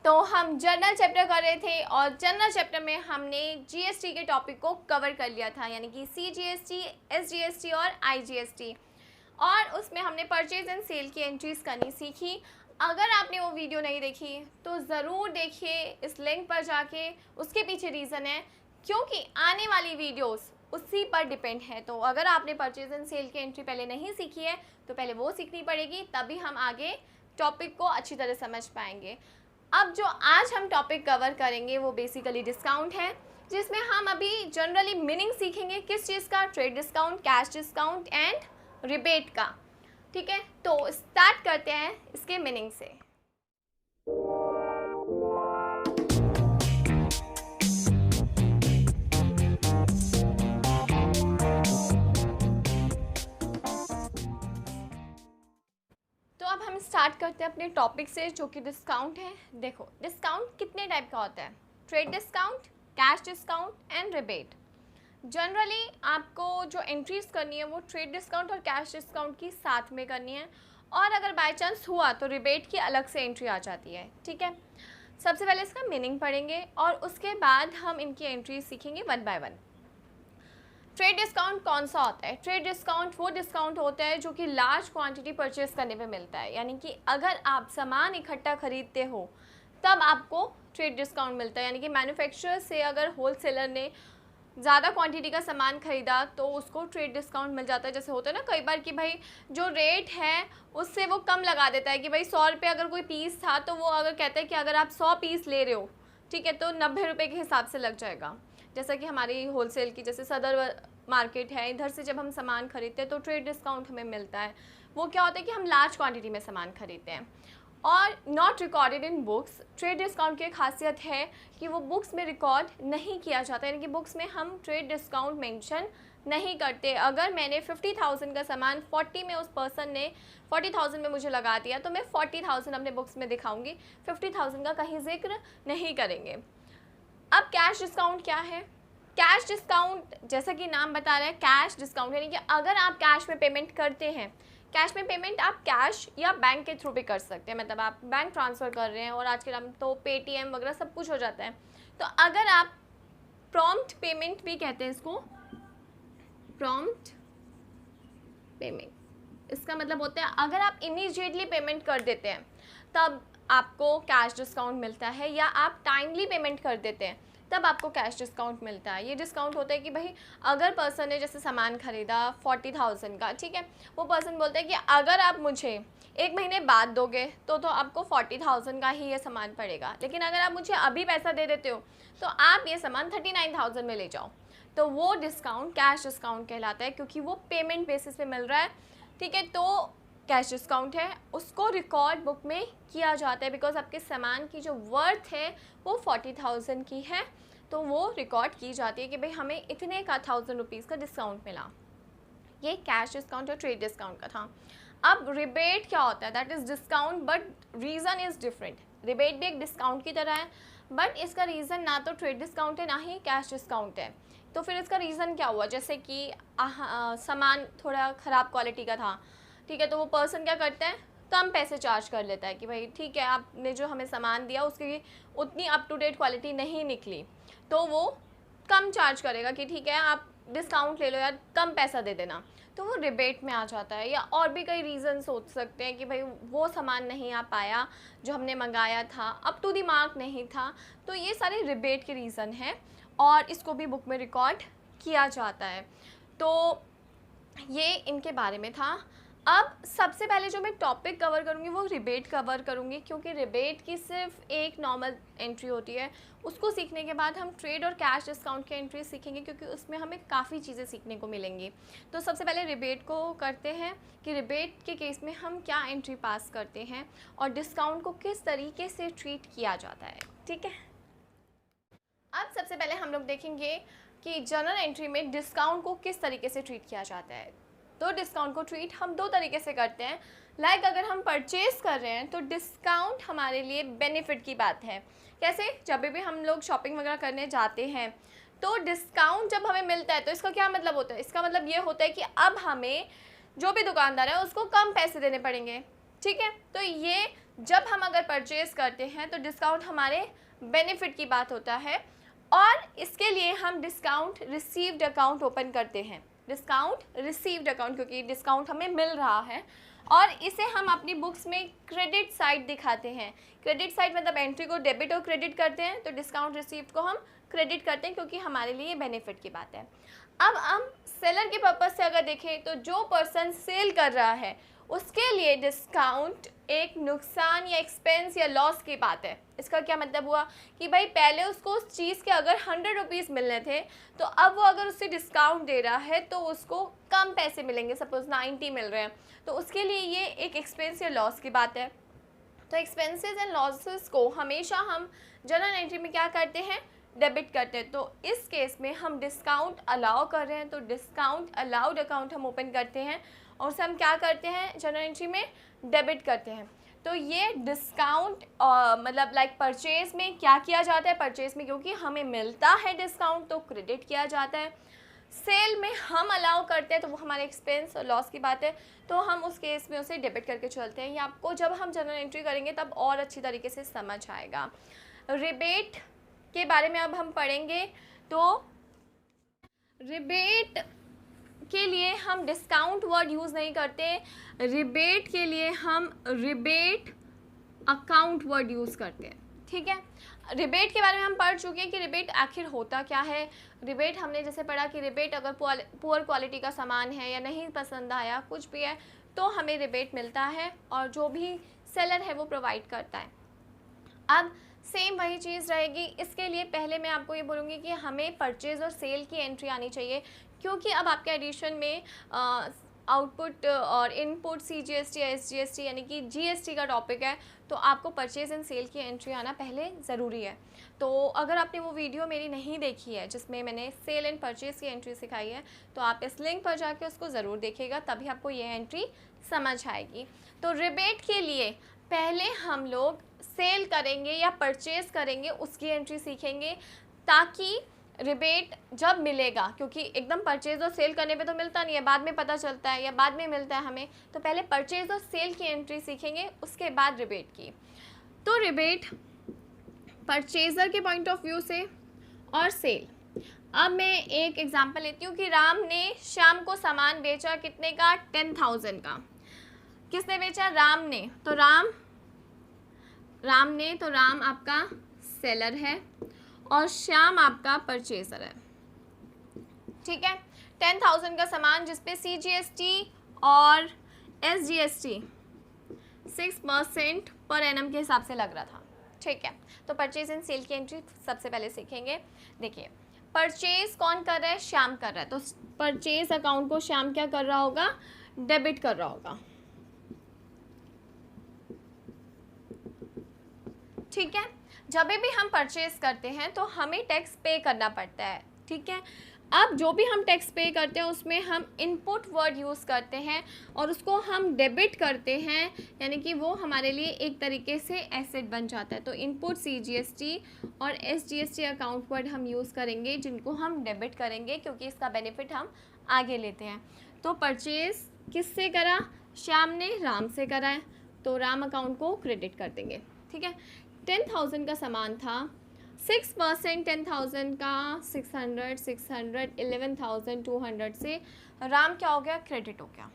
तो हम general chapter कर रहे थे और जनरल चैप्टर में हमने जीएसटी के टॉपिक को कवर कर लिया था, यानी कि सीजीएसटी, एसजीएसटी और आईजीएसटी। और उसमें हमने परचेज एंड सेल की एंट्रीज करनी सीखी। अगर आपने वो वीडियो नहीं देखी तो ज़रूर देखिए इस लिंक पर जाके, उसके पीछे रीज़न है क्योंकि आने वाली वीडियोस उसी पर डिपेंड है। तो अगर आपने परचेज एंड सेल की एंट्री पहले नहीं सीखी है तो पहले वो सीखनी पड़ेगी, तभी हम आगे टॉपिक को अच्छी तरह समझ पाएंगे। अब जो आज हम टॉपिक कवर करेंगे वो बेसिकली डिस्काउंट है, जिसमें हम अभी जनरली मीनिंग सीखेंगे किस चीज़ का, trade discount, cash discount and rebate का। ठीक है, तो स्टार्ट करते हैं इसके मीनिंग से। तो अब हम स्टार्ट करते हैं अपने टॉपिक से, जो कि डिस्काउंट है। देखो, डिस्काउंट कितने टाइप का होता है? Trade discount, cash discount and rebate. Generally आपको जो एंट्रीज करनी है वो ट्रेड डिस्काउंट और कैश डिस्काउंट की साथ में करनी है, और अगर बाय चांस हुआ तो रिबेट की अलग से एंट्री आ जाती है। ठीक है, सबसे पहले इसका मीनिंग पढ़ेंगे और उसके बाद हम इनकी एंट्री सीखेंगे one by one. Trade discount कौन सा होता है? ट्रेड डिस्काउंट वो डिस्काउंट होता है जो कि लार्ज क्वांटिटी परचेस करने पे मिलता है, यानी कि अगर आप सामान इकट्ठा खरीदते हो तब आपको ट्रेड डिस्काउंट मिलता है। यानी कि मैन्युफैक्चरर से अगर होलसेलर ने ज़्यादा क्वांटिटी का सामान खरीदा तो उसको ट्रेड डिस्काउंट मिल जाता है। जैसे होता है ना कई बार कि भाई जो रेट है उससे वो कम लगा देता है, कि भाई 100 रुपये अगर कोई पीस था तो वो अगर कहता है कि अगर आप 100 पीस ले रहे हो, ठीक है, तो 90 रुपये के हिसाब से लग जाएगा। जैसा कि हमारी होलसेल की जैसे सदर मार्केट है, इधर से जब हम सामान खरीदते हैं तो ट्रेड डिस्काउंट हमें मिलता है। वो क्या होता है कि हम लार्ज क्वांटिटी में सामान खरीदते हैं। और not recorded in books, trade discount की एक खासियत है कि वो बुक्स में रिकॉर्ड नहीं किया जाता, यानी कि बुक्स में हम ट्रेड डिस्काउंट मेंशन नहीं करते। अगर मैंने 50,000 का सामान 40 में, उस पर्सन ने 40,000 में मुझे लगा दिया, तो मैं 40,000 अपने बुक्स में दिखाऊंगी, 50,000 का कहीं जिक्र नहीं करेंगे। अब कैश डिस्काउंट क्या है? कैश डिस्काउंट जैसा कि नाम बता रहा है, कैश डिस्काउंट यानी कि अगर आप कैश में पेमेंट करते हैं, कैश में पेमेंट आप कैश या बैंक के थ्रू भी कर सकते हैं, मतलब आप बैंक ट्रांसफ़र कर रहे हैं, और आज के टाइम तो पेटीएम वगैरह सब कुछ हो जाता है। तो अगर आप प्रॉम्प्ट पेमेंट भी कहते हैं इसको, प्रॉम्प्ट पेमेंट, इसका मतलब होता है अगर आप इमीडिएटली पेमेंट कर देते हैं तब आपको कैश डिस्काउंट मिलता है, या आप टाइमली पेमेंट कर देते हैं तब आपको कैश डिस्काउंट मिलता है। ये डिस्काउंट होता है कि भाई अगर पर्सन ने जैसे सामान खरीदा 40,000 का, ठीक है, वो पर्सन बोलता है कि अगर आप मुझे 1 महीने बाद दोगे तो आपको 40,000 का ही ये सामान पड़ेगा, लेकिन अगर आप मुझे अभी पैसा दे देते हो तो आप ये सामान 39,000 में ले जाओ। तो वो डिस्काउंट कैश डिस्काउंट कहलाता है, क्योंकि वो पेमेंट बेसिस पे मिल रहा है। ठीक है, तो कैश डिस्काउंट है, उसको रिकॉर्ड बुक में किया जाता है, बिकॉज आपके सामान की जो वर्थ है वो 40,000 की है, तो वो रिकॉर्ड की जाती है कि भाई हमें इतने का 1000 रुपीज़ का डिस्काउंट मिला। ये कैश डिस्काउंट और ट्रेड डिस्काउंट का था। अब रिबेट क्या होता है? That is discount but reason is different. Rebate भी एक डिस्काउंट की तरह है, बट इसका रीज़न ना तो ट्रेड डिस्काउंट है ना ही कैश डिस्काउंट है। तो फिर इसका रीज़न क्या हुआ? जैसे कि सामान थोड़ा ख़राब क्वालिटी का था, ठीक है, तो वो पर्सन क्या करता है, कम पैसे चार्ज कर लेता है कि भाई ठीक है, आपने जो हमें सामान दिया उसकी उतनी अप टू डेट क्वालिटी नहीं निकली, तो वो कम चार्ज करेगा कि ठीक है आप डिस्काउंट ले लो यार, कम पैसा दे देना, तो वो रिबेट में आ जाता है। या और भी कई रीज़न सोच सकते हैं कि भाई वो सामान नहीं आ पाया जो हमने मंगाया था, अप टू द मार्क नहीं था, तो ये सारे रिबेट के रीज़न हैं और इसको भी बुक में रिकॉर्ड किया जाता है। तो ये इनके बारे में था। अब सबसे पहले जो मैं टॉपिक कवर करूँगी वो रिबेट कवर करूँगी, क्योंकि रिबेट की सिर्फ एक नॉर्मल एंट्री होती है। उसको सीखने के बाद हम ट्रेड और कैश डिस्काउंट की एंट्री सीखेंगे, क्योंकि उसमें हमें काफ़ी चीज़ें सीखने को मिलेंगी। तो सबसे पहले रिबेट को करते हैं कि रिबेट के केस में हम क्या एंट्री पास करते हैं और डिस्काउंट को किस तरीके से ट्रीट किया जाता है। ठीक है, अब सबसे पहले हम लोग देखेंगे कि जनरल एंट्री में डिस्काउंट को किस तरीके से ट्रीट किया जाता है। तो डिस्काउंट को ट्रीट हम दो तरीके से करते हैं। लाइक अगर हम परचेज़ कर रहे हैं तो डिस्काउंट हमारे लिए बेनिफिट की बात है। कैसे? जब भी हम लोग शॉपिंग वगैरह करने जाते हैं तो डिस्काउंट जब हमें मिलता है तो इसका क्या मतलब होता है? इसका मतलब ये होता है कि अब हमें जो भी दुकानदार है उसको कम पैसे देने पड़ेंगे। ठीक है। तो ये जब हम अगर परचेज करते हैं तो डिस्काउंट हमारे बेनिफिट की बात होता है, और इसके लिए हम डिस्काउंट रिसीव्ड अकाउंट ओपन करते हैं, डिस्काउंट रिसीव्ड अकाउंट, क्योंकि डिस्काउंट हमें मिल रहा है, और इसे हम अपनी बुक्स में क्रेडिट साइड दिखाते हैं। क्रेडिट साइड मतलब एंट्री को डेबिट और क्रेडिट करते हैं, तो डिस्काउंट रिसीव्ड को हम क्रेडिट करते हैं, क्योंकि हमारे लिए बेनिफिट की बात है। अब हम सेलर के पर्पज़ से अगर देखें तो जो पर्सन सेल कर रहा है उसके लिए डिस्काउंट एक नुकसान या एक्सपेंस या लॉस की बात है। इसका क्या मतलब हुआ कि भाई पहले उसको उस चीज़ के अगर 100 रुपीज़ मिलने थे, तो अब वो अगर उससे डिस्काउंट दे रहा है तो उसको कम पैसे मिलेंगे, सपोज 90 मिल रहे हैं, तो उसके लिए ये एक एक्सपेंस या लॉस की बात है। तो एक्सपेंसेस एंड लॉसेस को हमेशा हम जर्नल एंट्री में क्या करते हैं, डेबिट करते हैं। तो इस केस में हम डिस्काउंट अलाउ कर रहे हैं, तो डिस्काउंट अलाउड अकाउंट हम ओपन करते हैं और उसे हम क्या करते हैं, जर्नल एंट्री में डेबिट करते हैं। तो ये डिस्काउंट मतलब लाइक परचेज में क्या किया जाता है, परचेज में क्योंकि हमें मिलता है डिस्काउंट तो क्रेडिट किया जाता है। सेल में हम अलाउ करते हैं तो वो हमारे एक्सपेंस और लॉस की बात है, तो हम उस केस में उसे डेबिट करके चलते हैं। ये आपको जब हम जर्नल एंट्री करेंगे तब और अच्छी तरीके से समझ आएगा। रिबेट के बारे में अब हम पढ़ेंगे। तो रिबेट के लिए हम डिस्काउंट वर्ड यूज़ नहीं करते, रिबेट के लिए हम रिबेट अकाउंट वर्ड यूज़ करते हैं। ठीक है, रिबेट के बारे में हम पढ़ चुके हैं कि रिबेट आखिर होता क्या है। रिबेट हमने जैसे पढ़ा कि रिबेट अगर पुअर क्वालिटी का सामान है या नहीं पसंद आया कुछ भी है तो हमें रिबेट मिलता है और जो भी सेलर है वो प्रोवाइड करता है। अब सेम वही चीज़ रहेगी। इसके लिए पहले मैं आपको ये बोलूँगी कि हमें परचेज़ और सेल की एंट्री आनी चाहिए, क्योंकि अब आपके एडिशन में आउटपुट और इनपुट CGST या SGST यानी कि GST का टॉपिक है, तो आपको परचेज़ एंड सेल की एंट्री आना पहले ज़रूरी है। तो अगर आपने वो वीडियो मेरी नहीं देखी है जिसमें मैंने सेल एंड परचेज़ की एंट्री सिखाई है, तो आप इस लिंक पर जाके उसको ज़रूर देखिएगा, तभी आपको ये एंट्री समझ आएगी। तो रिबेट के लिए पहले हम लोग सेल करेंगे या परचेज़ करेंगे उसकी एंट्री सीखेंगे, ताकि रिबेट जब मिलेगा, क्योंकि एकदम परचेज़ और सेल करने पे तो मिलता नहीं है, बाद में पता चलता है या बाद में मिलता है हमें, तो पहले परचेज़ और सेल की एंट्री सीखेंगे, उसके बाद रिबेट की। तो रिबेट परचेज़र के पॉइंट ऑफ व्यू से और सेल। अब मैं एक एग्जांपल लेती हूँ कि राम ने श्याम को सामान बेचा कितने का, 10,000 का। किसने बेचा, राम ने। तो राम आपका सेलर है और श्याम आपका परचेजर है। ठीक है, 10,000 का सामान जिसपे CGST और SGST 6% पर एनम के हिसाब से लग रहा था। ठीक है, तो परचेज एंड सेल की एंट्री सबसे पहले सीखेंगे। देखिए, परचेज कौन कर रहा है, श्याम कर रहा है, तो परचेज अकाउंट को श्याम क्या कर रहा होगा, डेबिट कर रहा होगा। ठीक है, जब भी हम परचेज करते हैं तो हमें टैक्स पे करना पड़ता है। ठीक है, अब जो भी हम टैक्स पे करते हैं उसमें हम इनपुट वर्ड यूज़ करते हैं और उसको हम डेबिट करते हैं, यानी कि वो हमारे लिए एक तरीके से एसेट बन जाता है। तो इनपुट CGST और SGST अकाउंट वर्ड हम यूज़ करेंगे, जिनको हम डेबिट करेंगे, क्योंकि इसका बेनिफिट हम आगे लेते हैं। तो परचेज किससे करा, श्याम ने राम से करा है, तो राम अकाउंट को क्रेडिट कर देंगे। ठीक है, 10,000 का सामान था, 6% 10,000 का 600 11,200 से राम क्या हो गया, क्रेडिट हो गया।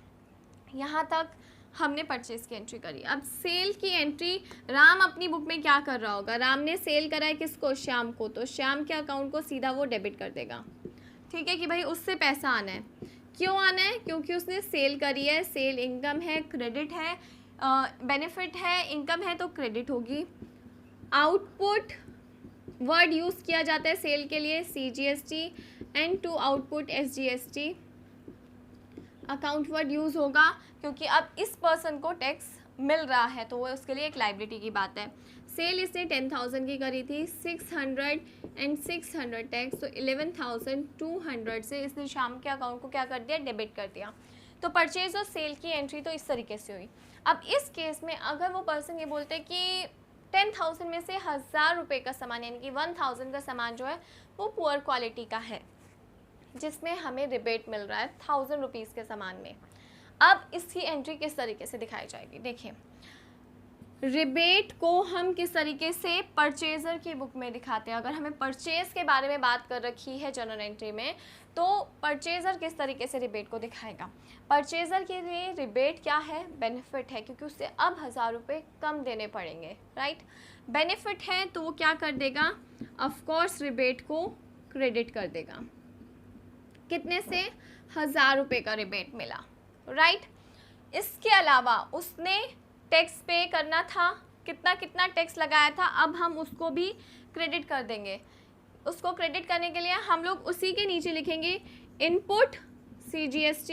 यहाँ तक हमने परचेज की एंट्री करी। अब सेल की एंट्री राम अपनी बुक में क्या कर रहा होगा, राम ने सेल करा है किसको, श्याम को, तो श्याम के अकाउंट को सीधा वो डेबिट कर देगा। ठीक है, कि भाई उससे पैसा आना है। क्यों आना है, क्योंकि उसने सेल करी है, सेल इनकम है, क्रेडिट है, बेनिफिट है, इनकम है तो क्रेडिट होगी। आउटपुट वर्ड यूज़ किया जाता है सेल के लिए CGST and to output SGST account वर्ड यूज़ होगा, क्योंकि अब इस पर्सन को टैक्स मिल रहा है तो वो उसके लिए एक लायबिलिटी की बात है। सेल इसने 10,000 की करी थी, 600 एंड 600 टैक्स, तो 11,200 से इसने शाम के अकाउंट को क्या कर दिया, डेबिट कर दिया। तो परचेज और सेल की एंट्री तो इस तरीके से हुई। अब इस केस में अगर वो पर्सन ये बोलते कि 10,000 में से 1,000 रुपये का सामान यानी कि 1,000 का सामान जो है वो पुअर क्वालिटी का है, जिसमें हमें रिबेट मिल रहा है 1,000 रुपीज़ के सामान में। अब इसकी एंट्री किस तरीके से दिखाई जाएगी, देखिए रिबेट को हम किस तरीके से परचेज़र की बुक में दिखाते हैं। अगर हमें परचेज़ के बारे में बात कर रखी है जर्नल एंट्री में, तो परचेज़र किस तरीके से रिबेट को दिखाएगा। परचेज़र के लिए रिबेट क्या है, बेनिफिट है, क्योंकि उससे अब 1000 रुपये कम देने पड़ेंगे, राइट। बेनिफिट है तो वो क्या कर देगा, ऑफ कोर्स रिबेट को क्रेडिट कर देगा। कितने से, 1000 रुपये का रिबेट मिला, राइट। इसके अलावा उसने टैक्स पे करना था, कितना कितना टैक्स लगाया था, अब हम उसको भी क्रेडिट कर देंगे। उसको क्रेडिट करने के लिए हम लोग उसी के नीचे लिखेंगे इनपुट CGST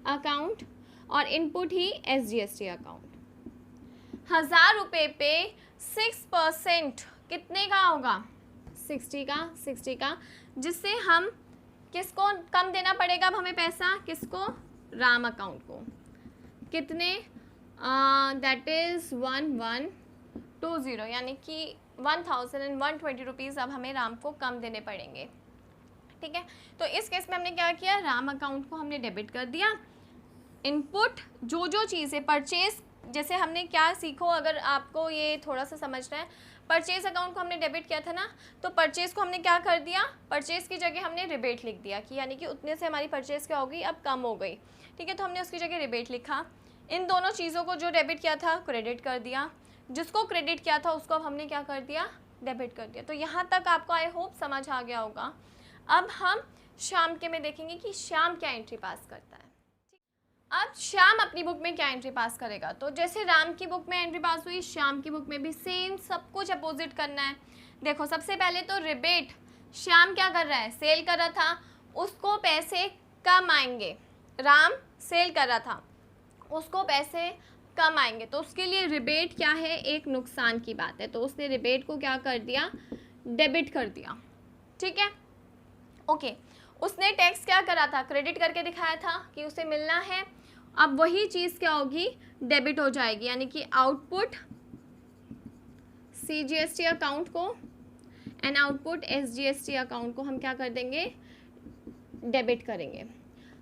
अकाउंट और इनपुट ही SGST अकाउंट। 1000 रुपये पे 6% कितने का होगा, 60 का, जिससे हम किसको कम देना पड़ेगा, अब हमें पैसा किसको, राम अकाउंट को। कितने, दैट इज़ 1120, यानी कि 1120 रुपीज़ अब हमें राम को कम देने पड़ेंगे, ठीक है। तो इस केस में हमने क्या किया, राम अकाउंट को हमने डेबिट कर दिया। इनपुट जो चीज़ें परचेज, जैसे हमने क्या सीखो, अगर आपको ये थोड़ा सा समझना है, परचेज अकाउंट को हमने डेबिट किया था ना, तो परचेज को हमने क्या कर दिया, परचेज की जगह हमने रिबेट लिख दिया कि यानी कि उतने से हमारी परचेज क्या होगी, अब कम हो गई, ठीक है। तो हमने उसकी जगह रिबेट लिखा। इन दोनों चीज़ों को जो डेबिट किया था क्रेडिट कर दिया, जिसको क्रेडिट किया था उसको अब हमने क्या कर दिया, डेबिट कर दिया। तो यहाँ तक आपको आई होप समझ आ गया होगा। अब हम श्याम के में देखेंगे कि श्याम क्या एंट्री पास करता है। अब श्याम अपनी बुक में क्या एंट्री पास करेगा, तो जैसे राम की बुक में एंट्री पास हुई, श्याम की बुक में भी सेम सब कुछ अपोजिट करना है। देखो सबसे पहले तो रिबेट, श्याम क्या कर रहा है, सेल कर रहा था, उसको पैसे कम आएंगे। राम सेल कर रहा था, उसको पैसे कम आएंगे, तो उसके लिए रिबेट क्या है, एक नुकसान की बात है, तो उसने रिबेट को क्या कर दिया, डेबिट कर दिया, ठीक है, ओके। उसने टैक्स क्या करा था, क्रेडिट करके दिखाया था कि उसे मिलना है, अब वही चीज़ क्या होगी, डेबिट हो जाएगी, यानी कि आउटपुट CGST अकाउंट को एंड आउटपुट SGST अकाउंट को हम क्या कर देंगे, डेबिट करेंगे।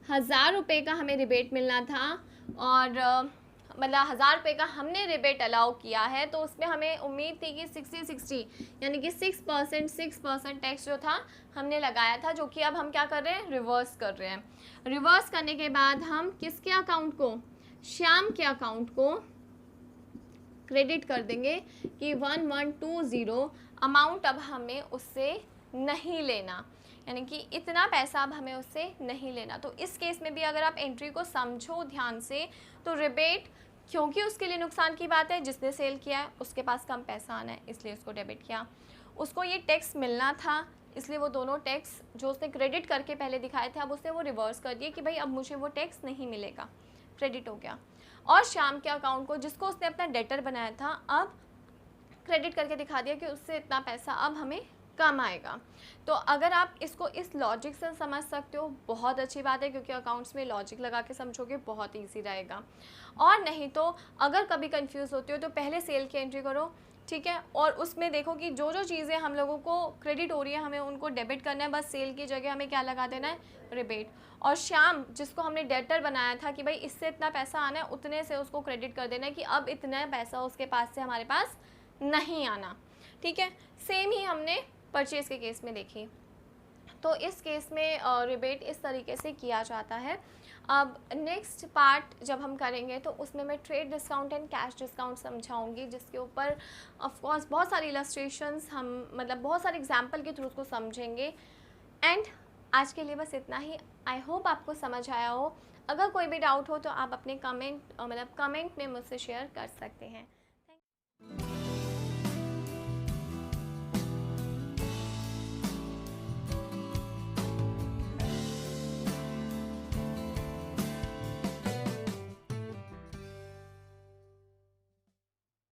1000 रुपये का हमें रिबेट मिलना था, और मतलब 1000 रुपये का हमने रिबेट अलाउ किया है, तो उसमें हमें उम्मीद थी कि 60 यानी कि 6% टैक्स जो था हमने लगाया था, जो कि अब हम क्या कर रहे हैं, रिवर्स कर रहे हैं। रिवर्स करने के बाद हम किसके अकाउंट को, श्याम के अकाउंट को क्रेडिट कर देंगे कि 1120 अमाउंट अब हमें उससे नहीं लेना, यानी कि इतना पैसा अब हमें उससे नहीं लेना। तो इस केस में भी अगर आप एंट्री को समझो ध्यान से, तो रिबेट क्योंकि उसके लिए नुकसान की बात है, जिसने सेल किया है उसके पास कम पैसा आना है, इसलिए उसको डेबिट किया। उसको ये टैक्स मिलना था, इसलिए वो दोनों टैक्स जो उसने क्रेडिट करके पहले दिखाए थे, अब उसने वो रिवर्स कर दिए कि भाई अब मुझे वो टैक्स नहीं मिलेगा, क्रेडिट हो गया। और श्याम के अकाउंट को, जिसको उसने अपना डेटर बनाया था, अब क्रेडिट करके दिखा दिया कि उससे इतना पैसा अब हमें कम आएगा। तो अगर आप इसको इस लॉजिक से समझ सकते हो, बहुत अच्छी बात है, क्योंकि अकाउंट्स में लॉजिक लगा के समझोगे बहुत ईजी रहेगा। और नहीं तो अगर कभी कंफ्यूज होते हो तो पहले सेल की एंट्री करो, ठीक है, और उसमें देखो कि जो जो चीज़ें हम लोगों को क्रेडिट हो रही है हमें उनको डेबिट करना है, बस सेल की जगह हमें क्या लगा देना है, रिबेट। और श्याम जिसको हमने डेटर बनाया था कि भाई इससे इतना पैसा आना है, उतने से उसको क्रेडिट कर देना है कि अब इतना पैसा उसके पास से हमारे पास नहीं आना, ठीक है। सेम ही हमने परचेज़ के केस में देखी। तो इस केस में रिबेट इस तरीके से किया जाता है। अब नेक्स्ट पार्ट जब हम करेंगे तो उसमें मैं trade discount and cash discount समझाऊंगी, जिसके ऊपर ऑफ कोर्स बहुत सारी इलस्ट्रेशंस हम मतलब बहुत सारे एग्जांपल के थ्रू उसको समझेंगे। एंड आज के लिए बस इतना ही। आई होप आपको समझ आया हो। अगर कोई भी डाउट हो तो आप अपने कमेंट में मुझसे शेयर कर सकते हैं।